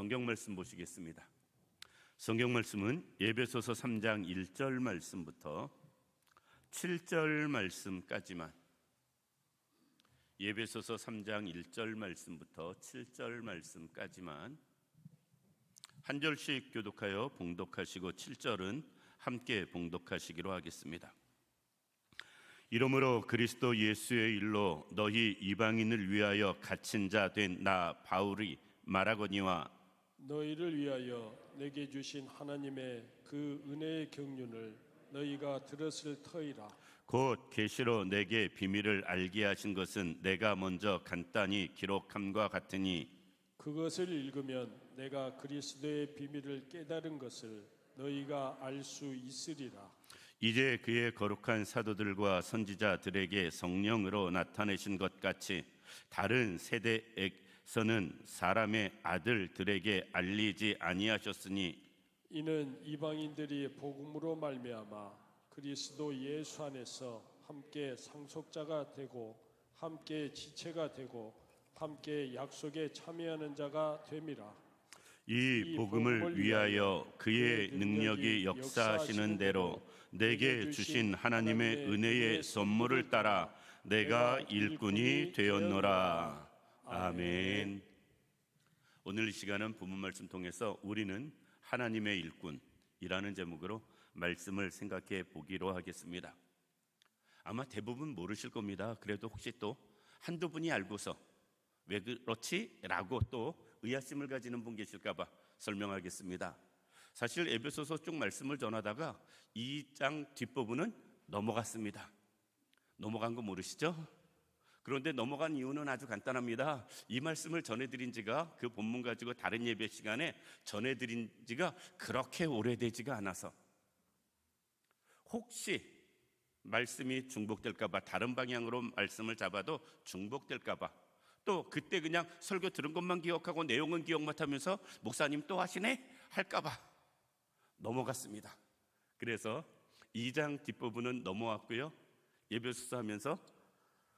성경 말씀 보시겠습니다. 성경 말씀은 에베소서 3장 1절 말씀부터 7절 말씀까지만, 에베소서 3장 1절 말씀부터 7절 말씀까지만 한 절씩 교독하여 봉독하시고 7절은 함께 봉독하시기로 하겠습니다. 이러므로 그리스도 예수의 일로 너희 이방인을 위하여 갇힌 자 된 나 바울이 말하거니와 너희를 위하여 내게 주신 하나님의 그 은혜의 경륜을 너희가 들었을 터이라. 곧 계시로 내게 비밀을 알게 하신 것은 내가 먼저 간단히 기록함과 같으니 그것을 읽으면 내가 그리스도의 비밀을 깨달은 것을 너희가 알 수 있으리라. 이제 그의 거룩한 사도들과 선지자들에게 성령으로 나타내신 것 같이 다른 세대에서는 사람의 아들들에게 알리지 아니하셨으니 이는 이방인들이 복음으로 말미암아 그리스도 예수 안에서 함께 상속자가 되고 함께 지체가 되고 함께 약속에 참여하는 자가 됨이라. 이 복음을 위하여 그의 능력이 역사하시는 대로 내게 주신 하나님의 은혜의 선물을 따라 내가 일꾼이 되었노라. 아멘. 오늘 이 시간은 본문 말씀 통해서 우리는 하나님의 일꾼이라는 제목으로 말씀을 생각해 보기로 하겠습니다. 아마 대부분 모르실 겁니다. 그래도 혹시 또 한두 분이 알고서 왜 그렇지? 라고 또 의아심을 가지는 분 계실까 봐 설명하겠습니다. 사실 에베소서 쭉 말씀을 전하다가 2장 뒷부분은 넘어갔습니다. 넘어간 거 모르시죠? 그런데 넘어간 이유는 아주 간단합니다. 이 말씀을 전해드린 지가, 그 본문 가지고 다른 예배 시간에 전해드린 지가 그렇게 오래되지가 않아서 혹시 말씀이 중복될까 봐, 다른 방향으로 말씀을 잡아도 중복될까 봐, 또 그때 그냥 설교 들은 것만 기억하고 내용은 기억 못하면서 목사님 또 하시네? 할까 봐 넘어갔습니다. 그래서 2장 뒷부분은 넘어왔고요. 예배소서 하면서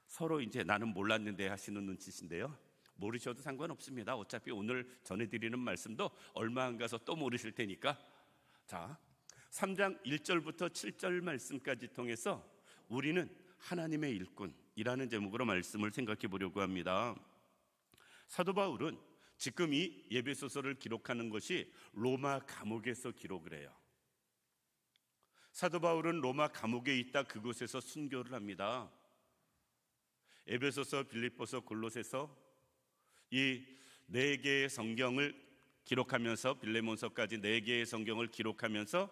서로 이제 나는 몰랐는데 하시는 눈치신데요. 모르셔도 상관없습니다. 어차피 오늘 전해드리는 말씀도 얼마 안 가서 또 모르실 테니까. 자, 3장 1절부터 7절 말씀까지 통해서 우리는 하나님의 일꾼이라는 제목으로 말씀을 생각해 보려고 합니다. 사도 바울은 지금 이 에베소서를 기록하는 것이 로마 감옥에서 기록을 해요. 사도 바울은 로마 감옥에 있다 그곳에서 순교를 합니다. 에베소서, 빌립보서, 골로새서 이 네 개의 성경을 기록하면서, 빌레몬서까지 네 개의 성경을 기록하면서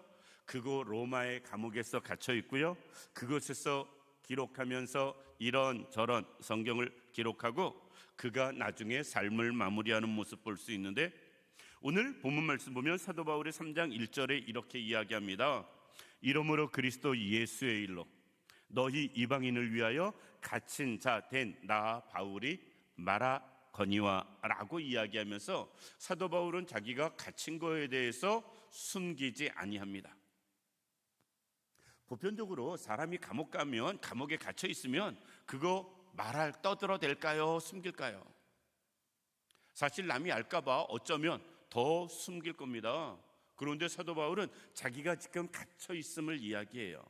그곳 로마의 감옥에서 갇혀 있고요. 그곳에서 기록하면서 이런저런 성경을 기록하고 그가 나중에 삶을 마무리하는 모습 볼 수 있는데, 오늘 본문 말씀 보면 사도 바울의 3장 1절에 이렇게 이야기합니다. 이러므로 그리스도 예수의 일로 너희 이방인을 위하여 갇힌 자 된 나 바울이 말하거니와 라고 이야기하면서 사도 바울은 자기가 갇힌 거에 대해서 숨기지 아니합니다. 보편적으로 사람이 감옥 가면, 감옥에 갇혀 있으면 그거 떠들어댈까요? 숨길까요? 사실 남이 알까 봐 어쩌면 더 숨길 겁니다. 그런데 사도 바울은 자기가 지금 갇혀 있음을 이야기해요.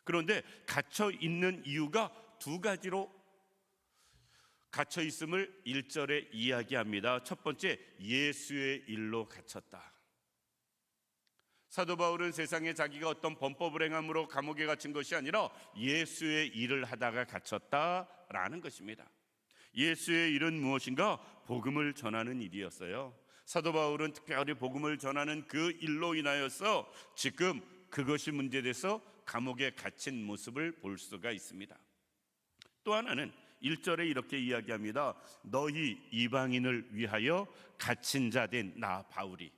그런데 갇혀 있는 이유가 두 가지로 갇혀 있음을 1절에 이야기합니다. 첫 번째, 예수의 일로 갇혔다. 사도 바울은 세상에 자기가 어떤 범법을 행함으로 감옥에 갇힌 것이 아니라 예수의 일을 하다가 갇혔다라는 것입니다. 예수의 일은 무엇인가? 복음을 전하는 일이었어요. 사도 바울은 특별히 복음을 전하는 그 일로 인하여서 지금 그것이 문제돼서 감옥에 갇힌 모습을 볼 수가 있습니다. 또 하나는 1절에 이렇게 이야기합니다. 너희 이방인을 위하여 갇힌 자 된 나 바울이.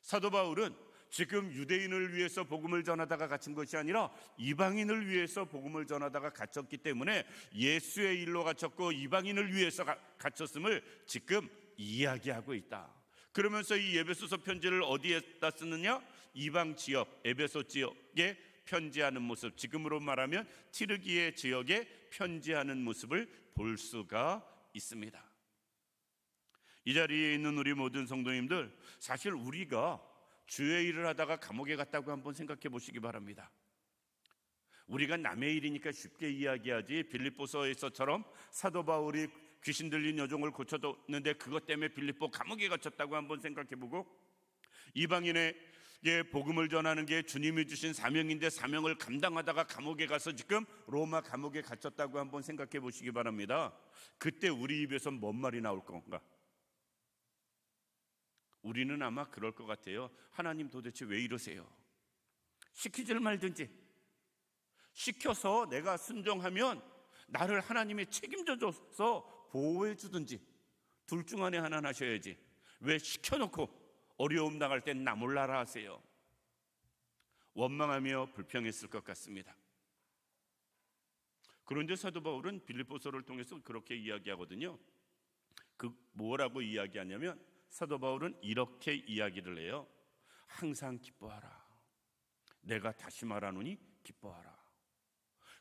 사도 바울은 지금 유대인을 위해서 복음을 전하다가 갇힌 것이 아니라 이방인을 위해서 복음을 전하다가 갇혔기 때문에 예수의 일로 갇혔고 이방인을 위해서 갇혔음을 지금 이야기하고 있다. 그러면서 이 에베소서 편지를 어디에다 쓰느냐? 이방 지역, 에베소 지역에 편지하는 모습, 지금으로 말하면 티르기의 지역에 편지하는 모습을 볼 수가 있습니다. 이 자리에 있는 우리 모든 성도님들, 사실 우리가 주의 일을 하다가 감옥에 갔다고 한번 생각해 보시기 바랍니다. 우리가 남의 일이니까 쉽게 이야기하지, 빌립보서에서처럼 사도 바울이 귀신 들린 여종을 고쳐줬는데 그것 때문에 빌립보 감옥에 갇혔다고 한번 생각해보고, 이방인에게 복음을 전하는 게 주님이 주신 사명인데 사명을 감당하다가 감옥에 가서 지금 로마 감옥에 갇혔다고 한번 생각해 보시기 바랍니다. 그때 우리 입에서 뭔 말이 나올 건가? 우리는 아마 그럴 것 같아요. 하나님 도대체 왜 이러세요? 시키질 말든지, 시켜서 내가 순종하면 나를 하나님이 책임져줘서 보호해 주든지, 둘 중 안에 하나 하셔야지 왜 시켜놓고 어려움 당할 땐 나 몰라라 하세요? 원망하며 불평했을 것 같습니다. 그런데 사도 바울은 빌립보서를 통해서 그렇게 이야기하거든요. 뭐라고 이야기하냐면, 사도 바울은 이렇게 이야기를 해요. 항상 기뻐하라. 내가 다시 말하노니 기뻐하라.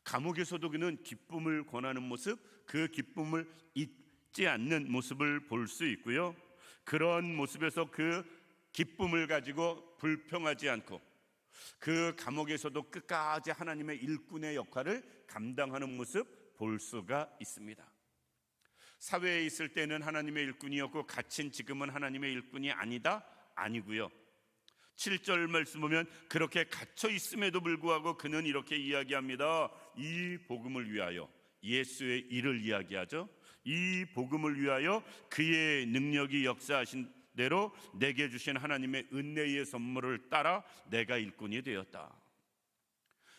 감옥에서도 그는 기쁨을 권하는 모습, 그 기쁨을 잊지 않는 모습을 볼 수 있고요. 그런 모습에서 그 기쁨을 가지고 불평하지 않고 그 감옥에서도 끝까지 하나님의 일꾼의 역할을 감당하는 모습 볼 수가 있습니다. 사회에 있을 때는 하나님의 일꾼이었고 갇힌 지금은 하나님의 일꾼이 아니다? 아니고요. 7절 말씀 보면 그렇게 갇혀 있음에도 불구하고 그는 이렇게 이야기합니다. 이 복음을 위하여, 예수의 일을 이야기하죠. 이 복음을 위하여 그의 능력이 역사하신 대로 내게 주신 하나님의 은혜의 선물을 따라 내가 일꾼이 되었다.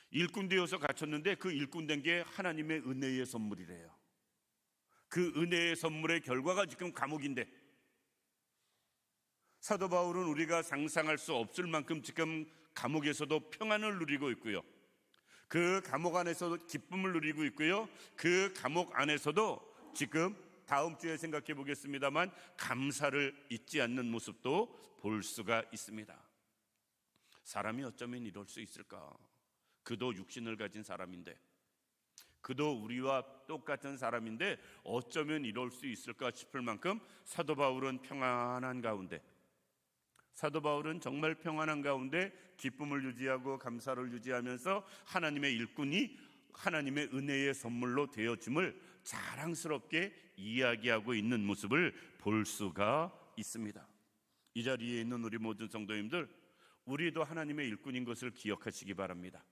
일꾼 되어서 갇혔는데 그 일꾼 된 게 하나님의 은혜의 선물이래요. 그 은혜의 선물의 결과가 지금 감옥인데, 사도 바울은 우리가 상상할 수 없을 만큼 지금 감옥에서도 평안을 누리고 있고요. 그 감옥 안에서도 기쁨을 누리고 있고요. 그 감옥 안에서도 지금 다음 주에 생각해 보겠습니다만 감사를 잊지 않는 모습도 볼 수가 있습니다. 사람이 어쩌면 이럴 수 있을까? 그도 육신을 가진 사람인데, 그도 우리와 똑같은 사람인데 어쩌면 이럴 수 있을까 싶을 만큼 사도 바울은 평안한 가운데, 사도 바울은 정말 평안한 가운데 기쁨을 유지하고 감사를 유지하면서 하나님의 일꾼이 하나님의 은혜의 선물로 되어짐을 자랑스럽게 이야기하고 있는 모습을 볼 수가 있습니다. 이 자리에 있는 우리 모든 성도님들, 우리도 하나님의 일꾼인 것을 기억하시기 바랍니다.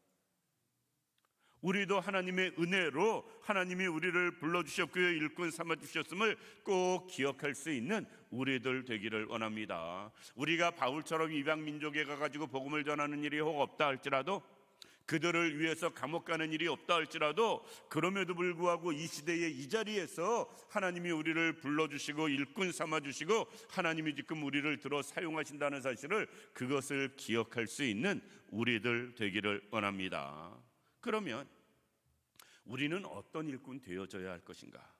우리도 하나님의 은혜로 하나님이 우리를 불러주셨고요, 일꾼 삼아주셨음을 꼭 기억할 수 있는 우리들 되기를 원합니다. 우리가 바울처럼 이방민족에 가가지고 복음을 전하는 일이 혹 없다 할지라도, 그들을 위해서 감옥 가는 일이 없다 할지라도, 그럼에도 불구하고 이 시대의 이 자리에서 하나님이 우리를 불러주시고 일꾼 삼아주시고 하나님이 지금 우리를 들어 사용하신다는 사실을, 그것을 기억할 수 있는 우리들 되기를 원합니다. 그러면 우리는 어떤 일꾼 되어져야 할 것인가?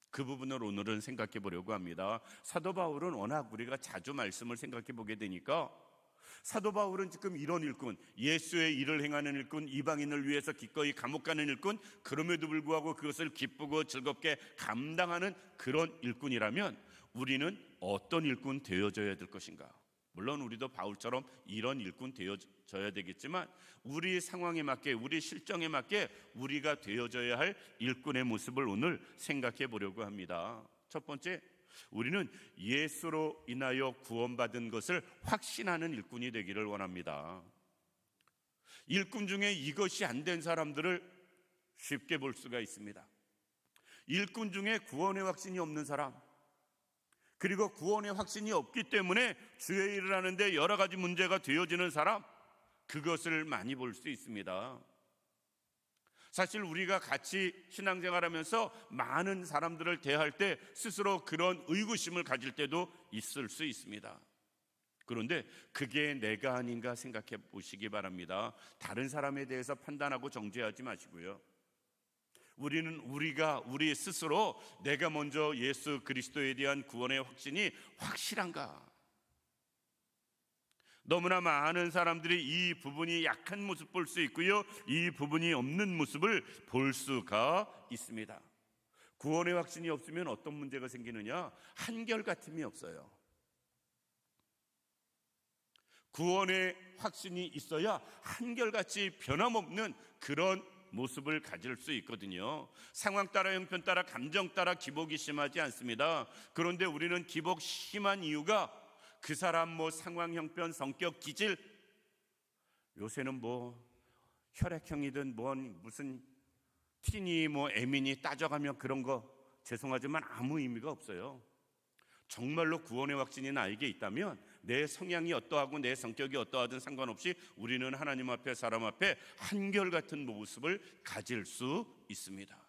그 부분을 오늘은 생각해 보려고 합니다. 사도 바울은 워낙 우리가 자주 말씀을 생각해 보게 되니까, 사도 바울은 지금 이런 일꾼, 예수의 일을 행하는 일꾼, 이방인을 위해서 기꺼이 감옥 가는 일꾼, 그럼에도 불구하고 그것을 기쁘고 즐겁게 감당하는 그런 일꾼이라면 우리는 어떤 일꾼 되어져야 될 것인가? 물론 우리도 바울처럼 이런 일꾼 되어져야 되겠지만, 우리 상황에 맞게, 우리 실정에 맞게 우리가 되어져야 할 일꾼의 모습을 오늘 생각해 보려고 합니다. 첫 번째, 우리는 예수로 인하여 구원받은 것을 확신하는 일꾼이 되기를 원합니다. 일꾼 중에 이것이 안 된 사람들을 쉽게 볼 수가 있습니다. 일꾼 중에 구원의 확신이 없는 사람, 그리고 구원의 확신이 없기 때문에 주의 일을 하는데 여러 가지 문제가 되어지는 사람, 그것을 많이 볼 수 있습니다. 사실 우리가 같이 신앙생활하면서 많은 사람들을 대할 때 스스로 그런 의구심을 가질 때도 있을 수 있습니다. 그런데 그게 내가 아닌가 생각해 보시기 바랍니다. 다른 사람에 대해서 판단하고 정죄하지 마시고요. 우리는 우리 스스로 내가 먼저 예수 그리스도에 대한 구원의 확신이 확실한가? 너무나 많은 사람들이 이 부분이 약한 모습 볼 수 있고요, 이 부분이 없는 모습을 볼 수가 있습니다. 구원의 확신이 없으면 어떤 문제가 생기느냐? 한결같음이 없어요. 구원의 확신이 있어야 한결같이 변함없는 그런 모습을 가질 수 있거든요. 상황 따라, 형편 따라, 감정 따라 기복이 심하지 않습니다. 그런데 우리는 기복 심한 이유가 그 사람 상황, 형편, 성격, 기질, 요새는 혈액형이든 무슨 T니 M이니 따져가면 그런 거 죄송하지만 아무 의미가 없어요. 정말로 구원의 확신이 나에게 있다면 내 성향이 어떠하고 내 성격이 어떠하든 상관없이 우리는 하나님 앞에, 사람 앞에 한결같은 모습을 가질 수 있습니다.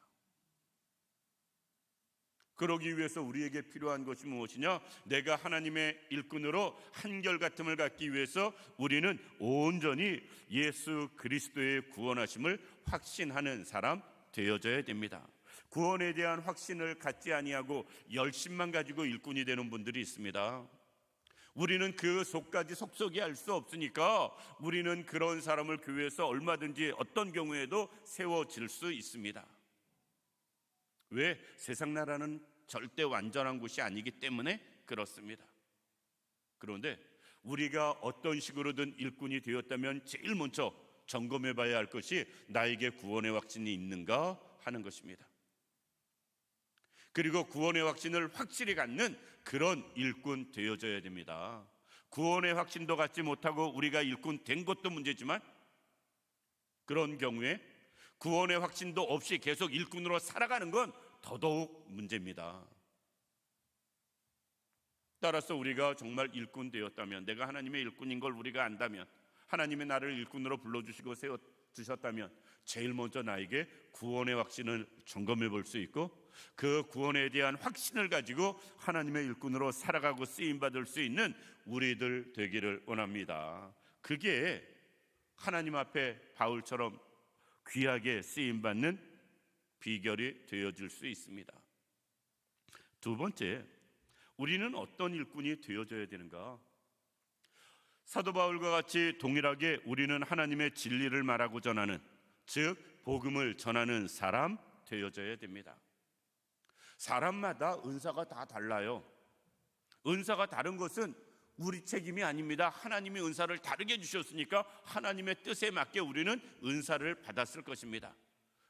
그러기 위해서 우리에게 필요한 것이 무엇이냐? 내가 하나님의 일꾼으로 한결같음을 갖기 위해서 우리는 온전히 예수 그리스도의 구원하심을 확신하는 사람 되어져야 됩니다. 구원에 대한 확신을 갖지 아니하고 열심만 가지고 일꾼이 되는 분들이 있습니다. 우리는 그 속까지 속속이 알 수 없으니까 우리는 그런 사람을 교회에서 얼마든지 어떤 경우에도 세워질 수 있습니다. 왜? 세상 나라는 절대 완전한 곳이 아니기 때문에 그렇습니다. 그런데 우리가 어떤 식으로든 일꾼이 되었다면 제일 먼저 점검해 봐야 할 것이 나에게 구원의 확신이 있는가 하는 것입니다. 그리고 구원의 확신을 확실히 갖는 그런 일꾼 되어져야 됩니다. 구원의 확신도 갖지 못하고 우리가 일꾼 된 것도 문제지만 그런 경우에 구원의 확신도 없이 계속 일꾼으로 살아가는 건 더더욱 문제입니다. 따라서 우리가 정말 일꾼 되었다면, 내가 하나님의 일꾼인 걸 우리가 안다면, 하나님의 나를 일꾼으로 불러주시고 세워주셨다면 제일 먼저 나에게 구원의 확신을 점검해 볼 수 있고 그 구원에 대한 확신을 가지고 하나님의 일꾼으로 살아가고 쓰임받을 수 있는 우리들 되기를 원합니다. 그게 하나님 앞에 바울처럼 귀하게 쓰임받는 비결이 되어질 수 있습니다. 두 번째, 우리는 어떤 일꾼이 되어져야 되는가? 사도 바울과 같이 동일하게 우리는 하나님의 진리를 말하고 전하는, 즉 복음을 전하는 사람 되어져야 됩니다. 사람마다 은사가 다 달라요. 은사가 다른 것은 우리 책임이 아닙니다. 하나님이 은사를 다르게 주셨으니까 하나님의 뜻에 맞게 우리는 은사를 받았을 것입니다.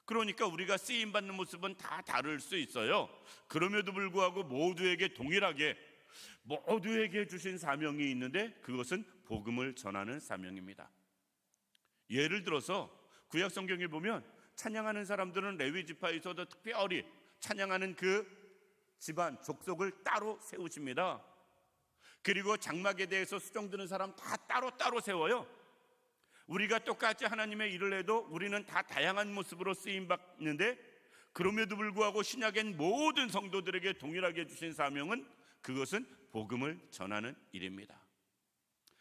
그러니까 우리가 쓰임받는 모습은 다 다를 수 있어요. 그럼에도 불구하고 모두에게 동일하게 모두에게 주신 사명이 있는데 그것은 복음을 전하는 사명입니다. 예를 들어서 구약 성경에 보면 찬양하는 사람들은 레위 지파에서도 특별히 찬양하는 그 집안 족속을 따로 세우십니다. 그리고 장막에 대해서 수종드는 사람 다 따로 세워요. 우리가 똑같이 하나님의 일을 해도 우리는 다 다양한 모습으로 쓰임받는데 그럼에도 불구하고 신약엔 모든 성도들에게 동일하게 주신 사명은 그것은 복음을 전하는 일입니다.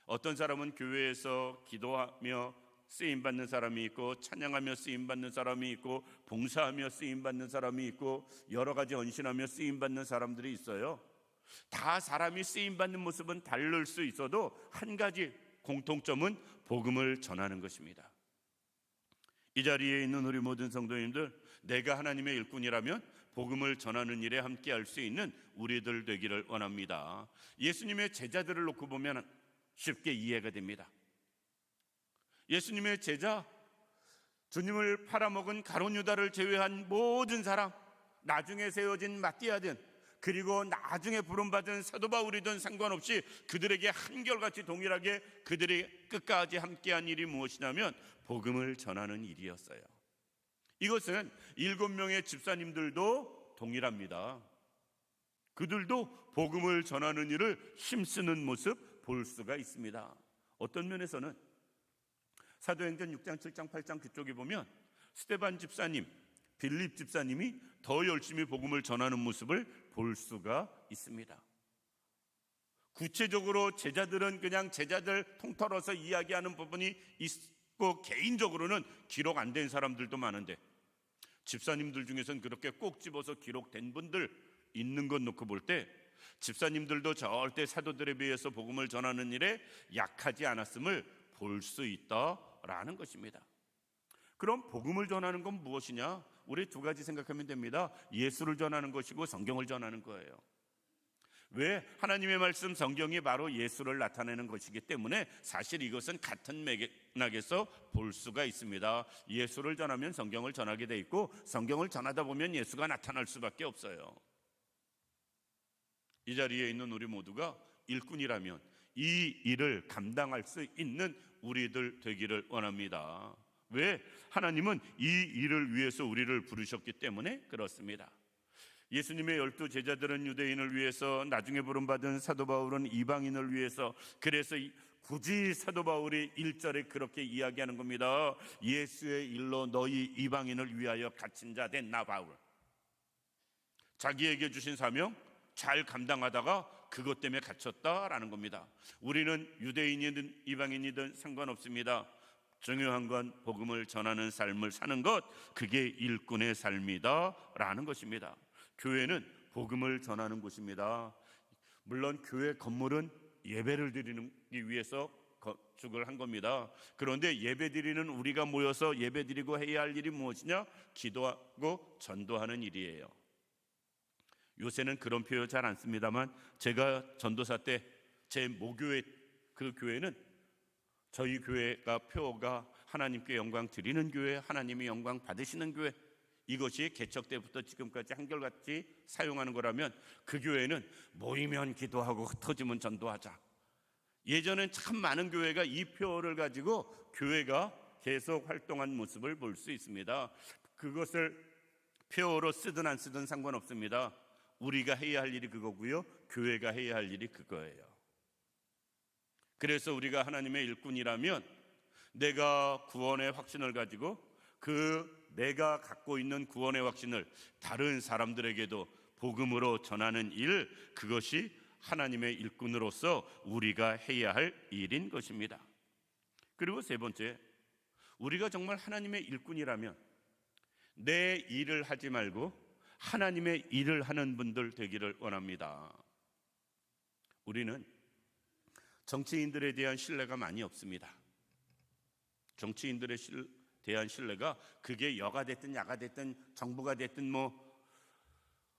어떤 사람은 교회에서 기도하며 쓰임받는 사람이 있고 찬양하며 쓰임받는 사람이 있고 봉사하며 쓰임받는 사람이 있고 여러 가지 헌신하며 쓰임받는 사람들이 있어요. 다 사람이 쓰임받는 모습은 다를 수 있어도 한 가지 공통점은 복음을 전하는 것입니다. 이 자리에 있는 우리 모든 성도님들, 내가 하나님의 일꾼이라면 복음을 전하는 일에 함께할 수 있는 우리들 되기를 원합니다. 예수님의 제자들을 놓고 보면 쉽게 이해가 됩니다. 예수님의 제자, 주님을 팔아먹은 가룟 유다를 제외한 모든 사람, 나중에 세워진 마띠아든 그리고 나중에 부름받은 사도 바울이든 상관없이 그들에게 한결같이 동일하게 그들의 끝까지 함께한 일이 무엇이냐면 복음을 전하는 일이었어요. 이것은 7명의 집사님들도 동일합니다. 그들도 복음을 전하는 일을 힘쓰는 모습 볼 수가 있습니다. 어떤 면에서는 사도행전 6장, 7장, 8장 그쪽에 보면 스데반 집사님, 빌립 집사님이 더 열심히 복음을 전하는 모습을 볼 수가 있습니다. 구체적으로 제자들은 그냥 제자들 통틀어서 이야기하는 부분이 있고 개인적으로는 기록 안 된 사람들도 많은데 집사님들 중에서는 그렇게 꼭 집어서 기록된 분들 있는 것 놓고 볼 때 집사님들도 절대 사도들에 비해서 복음을 전하는 일에 약하지 않았음을 볼 수 있다라는 것입니다. 그럼 복음을 전하는 건 무엇이냐? 우리 두 가지 생각하면 됩니다. 예수를 전하는 것이고 성경을 전하는 거예요. 왜? 하나님의 말씀 성경이 바로 예수를 나타내는 것이기 때문에 사실 이것은 같은 맥락에서 볼 수가 있습니다. 예수를 전하면 성경을 전하게 돼 있고 성경을 전하다 보면 예수가 나타날 수밖에 없어요. 이 자리에 있는 우리 모두가 일꾼이라면 이 일을 감당할 수 있는 우리들 되기를 원합니다. 왜? 하나님은 이 일을 위해서 우리를 부르셨기 때문에 그렇습니다. 예수님의 12 제자들은 유대인을 위해서, 나중에 부름받은 사도 바울은 이방인을 위해서, 그래서 굳이 사도 바울이 1절에 그렇게 이야기하는 겁니다. 예수의 일로 너희 이방인을 위하여 갇힌 자 된 나 바울. 자기에게 주신 사명 잘 감당하다가 그것 때문에 갇혔다라는 겁니다. 우리는 유대인이든 이방인이든 상관없습니다. 중요한 건 복음을 전하는 삶을 사는 것, 그게 일꾼의 삶이다라는 것입니다. 교회는 복음을 전하는 곳입니다. 물론 교회 건물은 예배를 드리기 위해서 건축을 한 겁니다. 그런데 예배 드리는 우리가 모여서 예배 드리고 해야 할 일이 무엇이냐? 기도하고 전도하는 일이에요. 요새는 그런 표현 잘 안 씁니다만, 제가 전도사 때 제 모교회, 그 교회는 저희 교회가 표어가 하나님께 영광 드리는 교회, 하나님이 영광 받으시는 교회, 이것이 개척 때부터 지금까지 한결같이 사용하는 거라면 그 교회는 모이면 기도하고 흩어지면 전도하자. 예전엔 참 많은 교회가 이 표어를 가지고 교회가 계속 활동한 모습을 볼 수 있습니다. 그것을 표어로 쓰든 안 쓰든 상관없습니다. 우리가 해야 할 일이 그거고요, 교회가 해야 할 일이 그거예요. 그래서 우리가 하나님의 일꾼이라면 내가 구원의 확신을 가지고 내가 갖고 있는 구원의 확신을 다른 사람들에게도 복음으로 전하는 일, 그것이 하나님의 일꾼으로서 우리가 해야 할 일인 것입니다. 그리고 세 번째, 우리가 정말 하나님의 일꾼이라면 내 일을 하지 말고 하나님의 일을 하는 분들 되기를 원합니다. 우리는 정치인들에 대한 신뢰가 많이 없습니다. 정치인들에 대한 신뢰가, 그게 여가 됐든 야가 됐든 정부가 됐든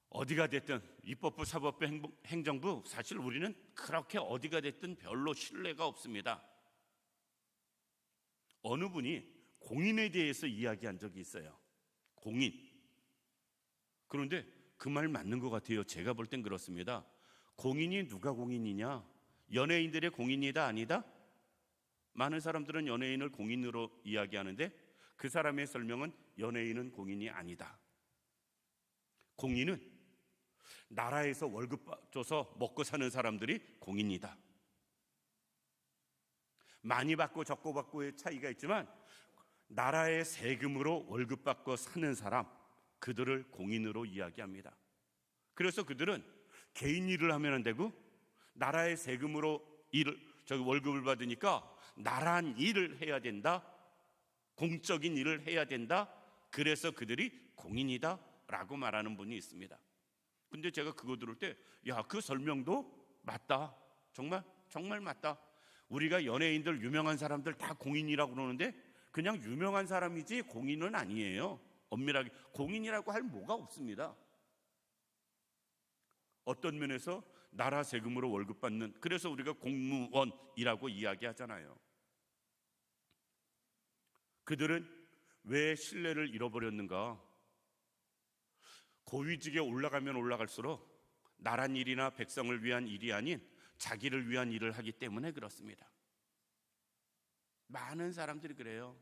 어디가 됐든, 입법부, 사법부, 행정부, 사실 우리는 그렇게 어디가 됐든 별로 신뢰가 없습니다. 어느 분이 공인에 대해서 이야기한 적이 있어요. 공인. 그런데 그 말 맞는 것 같아요. 제가 볼 땐 그렇습니다. 공인이 누가 공인이냐? 연예인들의 공인이다 아니다? 많은 사람들은 연예인을 공인으로 이야기하는데 그 사람의 설명은 연예인은 공인이 아니다. 공인은 나라에서 월급 줘서 먹고 사는 사람들이 공인이다. 많이 받고 적고 받고의 차이가 있지만 나라의 세금으로 월급 받고 사는 사람, 그들을 공인으로 이야기합니다. 그래서 그들은 개인 일을 하면 안 되고 나라의 세금으로 월급을 받으니까 나란 일을 해야 된다, 공적인 일을 해야 된다, 그래서 그들이 공인이다 라고 말하는 분이 있습니다. 근데 제가 그거 들을 때, 야, 그 설명도 맞다. 정말 맞다. 우리가 연예인들, 유명한 사람들 다 공인이라고 그러는데 그냥 유명한 사람이지 공인은 아니에요. 엄밀하게 공인이라고 할 뭐가 없습니다. 어떤 면에서 나라 세금으로 월급 받는, 그래서 우리가 공무원이라고 이야기하잖아요. 그들은 왜 신뢰를 잃어버렸는가? 고위직에 올라가면 올라갈수록 나란 일이나 백성을 위한 일이 아닌 자기를 위한 일을 하기 때문에 그렇습니다. 많은 사람들이 그래요.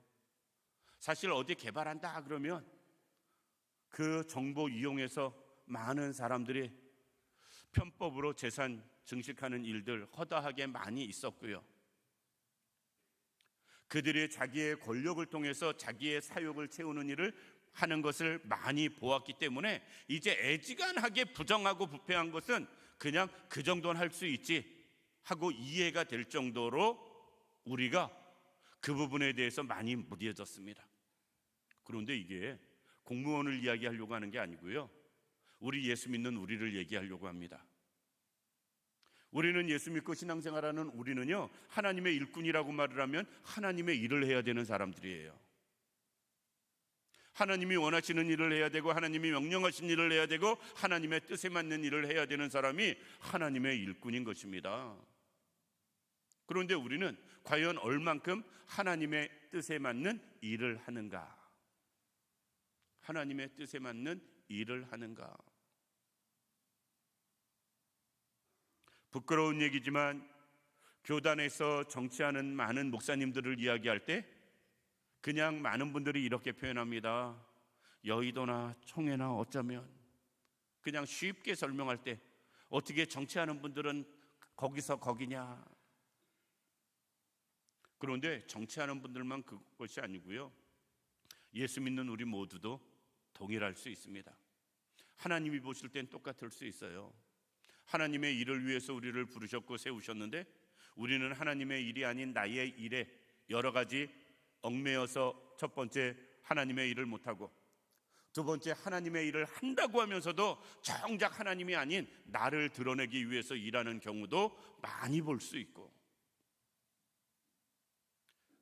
사실 어디 개발한다 그러면 그 정보 이용해서 많은 사람들이 편법으로 재산 증식하는 일들 허다하게 많이 있었고요. 그들이 자기의 권력을 통해서 자기의 사욕을 채우는 일을 하는 것을 많이 보았기 때문에 이제 애지간하게 부정하고 부패한 것은 그냥 그 정도는 할 수 있지 하고 이해가 될 정도로 우리가 그 부분에 대해서 많이 무뎌졌습니다. 그런데 이게 공무원을 이야기하려고 하는 게 아니고요, 우리 예수 믿는 우리를 얘기하려고 합니다. 우리는 예수 믿고 신앙생활하는 우리는요, 하나님의 일꾼이라고 말을 하면 하나님의 일을 해야 되는 사람들이에요. 하나님이 원하시는 일을 해야 되고 하나님이 명령하신 일을 해야 되고 하나님의 뜻에 맞는 일을 해야 되는 사람이 하나님의 일꾼인 것입니다. 그런데 우리는 과연 얼만큼 하나님의 뜻에 맞는 일을 하는가? 하나님의 뜻에 맞는 일을 하는가? 부끄러운 얘기지만 교단에서 정치하는 많은 목사님들을 이야기할 때 그냥 많은 분들이 이렇게 표현합니다. 여의도나 총회나 어쩌면, 그냥 쉽게 설명할 때 어떻게 정치하는 분들은 거기서 거기냐. 그런데 정치하는 분들만 그것이 아니고요, 예수 믿는 우리 모두도 동일할 수 있습니다. 하나님이 보실 땐 똑같을 수 있어요. 하나님의 일을 위해서 우리를 부르셨고 세우셨는데 우리는 하나님의 일이 아닌 나의 일에 여러 가지 얽매여서 첫 번째 하나님의 일을 못하고, 두 번째 하나님의 일을 한다고 하면서도 정작 하나님이 아닌 나를 드러내기 위해서 일하는 경우도 많이 볼 수 있고,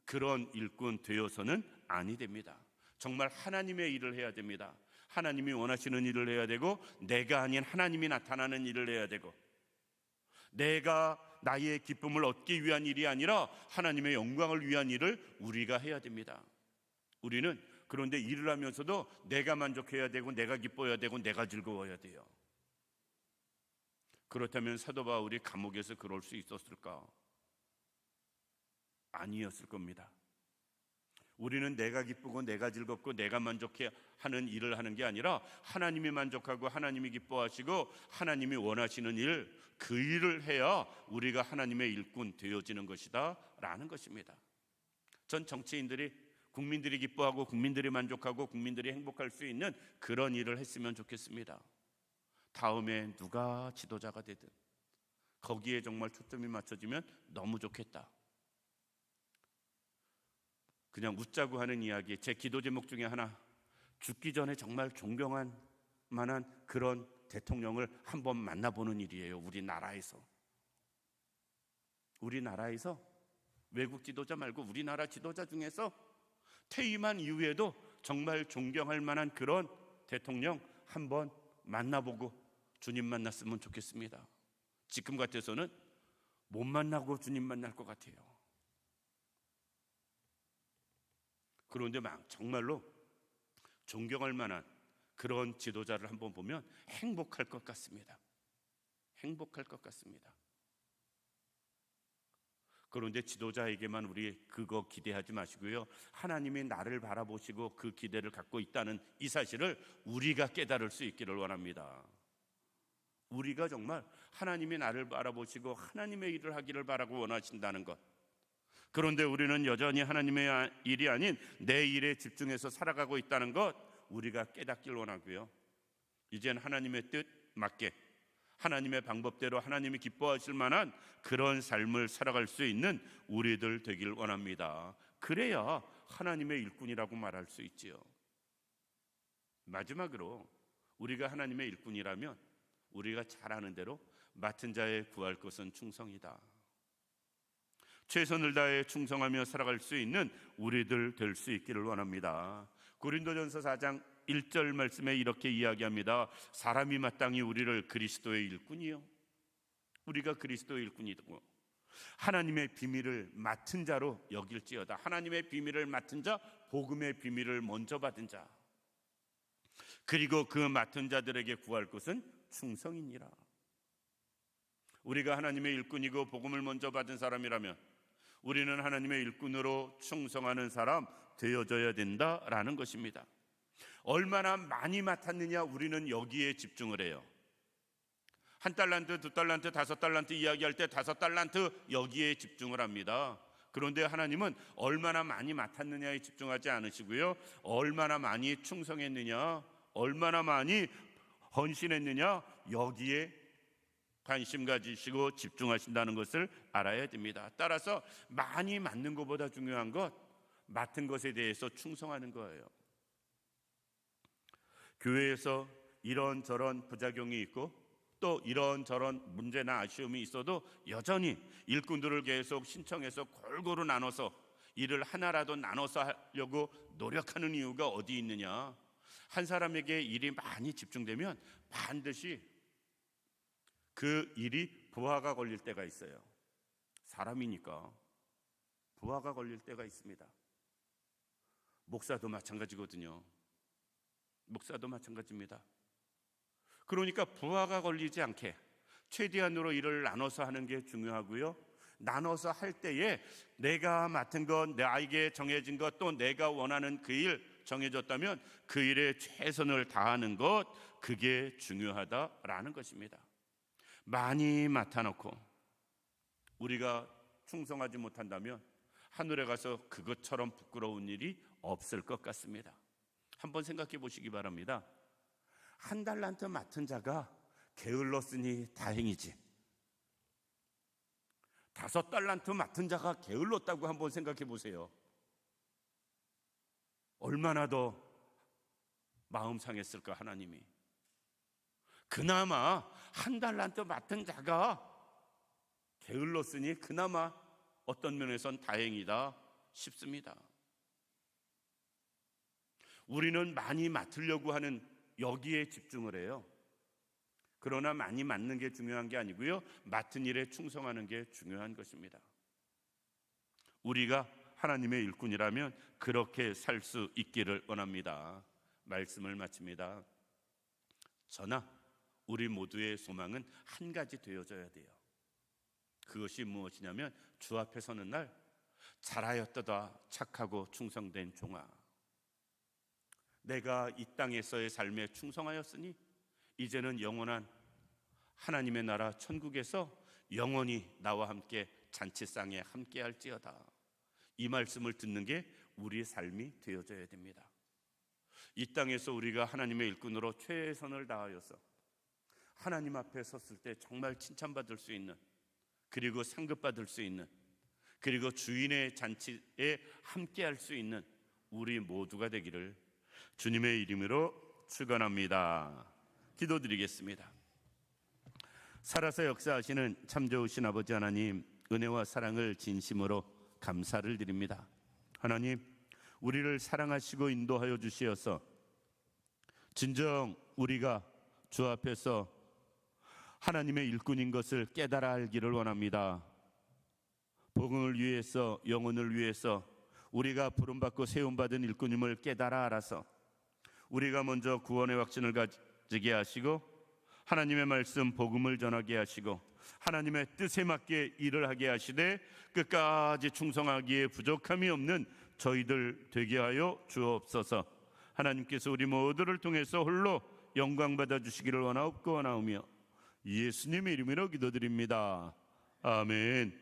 그런 일꾼 되어서는 아니 됩니다. 정말 하나님의 일을 해야 됩니다. 하나님이 원하시는 일을 해야 되고, 내가 아닌 하나님이 나타나는 일을 해야 되고, 내가 나의 기쁨을 얻기 위한 일이 아니라 하나님의 영광을 위한 일을 우리가 해야 됩니다. 우리는 그런데 일을 하면서도 내가 만족해야 되고, 내가 기뻐야 되고, 내가 즐거워야 돼요. 그렇다면 사도 바울이 감옥에서 그럴 수 있었을까? 아니었을 겁니다. 우리는 내가 기쁘고 내가 즐겁고 내가 만족해 하는 일을 하는 게 아니라 하나님이 만족하고 하나님이 기뻐하시고 하나님이 원하시는 일, 그 일을 해야 우리가 하나님의 일꾼 되어지는 것이다 라는 것입니다. 전 정치인들이, 국민들이 기뻐하고 국민들이 만족하고 국민들이 행복할 수 있는 그런 일을 했으면 좋겠습니다. 다음에 누가 지도자가 되든 거기에 정말 초점이 맞춰지면 너무 좋겠다. 그냥 웃자고 하는 이야기, 제 기도 제목 중에 하나, 죽기 전에 정말 존경할 만한 그런 대통령을 한번 만나보는 일이에요. 우리나라에서 외국 지도자 말고 우리나라 지도자 중에서 퇴임한 이후에도 정말 존경할 만한 그런 대통령 한번 만나보고 주님 만났으면 좋겠습니다. 지금 같아서는 못 만나고 주님 만날 것 같아요. 그런데 정말로 존경할 만한 그런 지도자를 한번 보면 행복할 것 같습니다. 행복할 것 같습니다. 그런데 지도자에게만 우리 그거 기대하지 마시고요, 하나님이 나를 바라보시고 그 기대를 갖고 있다는 이 사실을 우리가 깨달을 수 있기를 원합니다. 우리가 정말 하나님이 나를 바라보시고 하나님의 일을 하기를 바라고 원하신다는 것, 그런데 우리는 여전히 하나님의 일이 아닌 내 일에 집중해서 살아가고 있다는 것, 우리가 깨닫길 원하고요, 이젠 하나님의 뜻 맞게 하나님의 방법대로 하나님이 기뻐하실 만한 그런 삶을 살아갈 수 있는 우리들 되길 원합니다. 그래야 하나님의 일꾼이라고 말할 수 있지요. 마지막으로 우리가 하나님의 일꾼이라면 우리가 잘 아는 대로 맡은 자에 구할 것은 충성이다. 최선을 다해 충성하며 살아갈 수 있는 우리들 될 수 있기를 원합니다. 고린도전서 4장 1절 말씀에 이렇게 이야기합니다. 사람이 마땅히 우리를 그리스도의 일꾼이요, 우리가 그리스도의 일꾼이고 하나님의 비밀을 맡은 자로 여길지어다. 하나님의 비밀을 맡은 자, 복음의 비밀을 먼저 받은 자, 그리고 그 맡은 자들에게 구할 것은 충성이니라. 우리가 하나님의 일꾼이고 복음을 먼저 받은 사람이라면 우리는 하나님의 일꾼으로 충성하는 사람 되어져야 된다라는 것입니다. 얼마나 많이 맡았느냐, 우리는 여기에 집중을 해요. 1달란트, 2달란트, 5달란트 이야기할 때 5달란트 여기에 집중을 합니다. 그런데 하나님은 얼마나 많이 맡았느냐에 집중하지 않으시고요, 얼마나 많이 충성했느냐, 얼마나 많이 헌신했느냐, 여기에 관심 가지시고 집중하신다는 것을 알아야 됩니다. 따라서 많이 맡는 것보다 중요한 것, 맡은 것에 대해서 충성하는 거예요. 교회에서 이런저런 부작용이 있고 또 이런저런 문제나 아쉬움이 있어도 여전히 일꾼들을 계속 신청해서 골고루 나눠서 일을 하나라도 나눠서 하려고 노력하는 이유가 어디 있느냐? 한 사람에게 일이 많이 집중되면 반드시 그 일이 부하가 걸릴 때가 있어요. 사람이니까 부하가 걸릴 때가 있습니다. 목사도 마찬가지거든요. 목사도 마찬가지입니다. 그러니까 부하가 걸리지 않게 최대한으로 일을 나눠서 하는 게 중요하고요. 나눠서 할 때에 내가 맡은 것, 나에게 정해진 것, 또 내가 원하는 그 일 정해졌다면 그 일에 최선을 다하는 것, 그게 중요하다라는 것입니다. 많이 맡아놓고 우리가 충성하지 못한다면 하늘에 가서 그것처럼 부끄러운 일이 없을 것 같습니다. 한번 생각해 보시기 바랍니다. 한 달란트 맡은 자가 게을렀으니 다행이지, 5달란트 맡은 자가 게을렀다고 한번 생각해 보세요. 얼마나 더 마음 상했을까 하나님이. 그나마 한 달란트 맡은 자가 게을렀으니 그나마 어떤 면에선 다행이다 싶습니다. 우리는 많이 맡으려고 하는 여기에 집중을 해요. 그러나 많이 맡는 게 중요한 게 아니고요, 맡은 일에 충성하는 게 중요한 것입니다. 우리가 하나님의 일꾼이라면 그렇게 살 수 있기를 원합니다. 말씀을 마칩니다. 저나 우리 모두의 소망은 한 가지 되어져야 돼요. 그것이 무엇이냐면 주 앞에 서는 날 잘하였도다 착하고 충성된 종아, 내가 이 땅에서의 삶에 충성하였으니 이제는 영원한 하나님의 나라 천국에서 영원히 나와 함께 잔치상에 함께 할지어다. 이 말씀을 듣는 게 우리의 삶이 되어져야 됩니다. 이 땅에서 우리가 하나님의 일꾼으로 최선을 다하여서 하나님 앞에 섰을 때 정말 칭찬받을 수 있는, 그리고 상급받을 수 있는, 그리고 주인의 잔치에 함께 할 수 있는 우리 모두가 되기를 주님의 이름으로 축원합니다. 기도드리겠습니다. 살아서 역사하시는 참 좋으신 아버지 하나님, 은혜와 사랑을 진심으로 감사를 드립니다. 하나님, 우리를 사랑하시고 인도하여 주시어서 진정 우리가 주 앞에서 하나님의 일꾼인 것을 깨달아 알기를 원합니다. 복음을 위해서, 영혼을 위해서 우리가 부름받고 세움받은 일꾼임을 깨달아 알아서 우리가 먼저 구원의 확신을 가지게 하시고 하나님의 말씀 복음을 전하게 하시고 하나님의 뜻에 맞게 일을 하게 하시되 끝까지 충성하기에 부족함이 없는 저희들 되게 하여 주옵소서. 하나님께서 우리 모두를 통해서 홀로 영광 받아 주시기를 원하옵고 원하오며 예수님의 이름으로 기도드립니다. 아멘.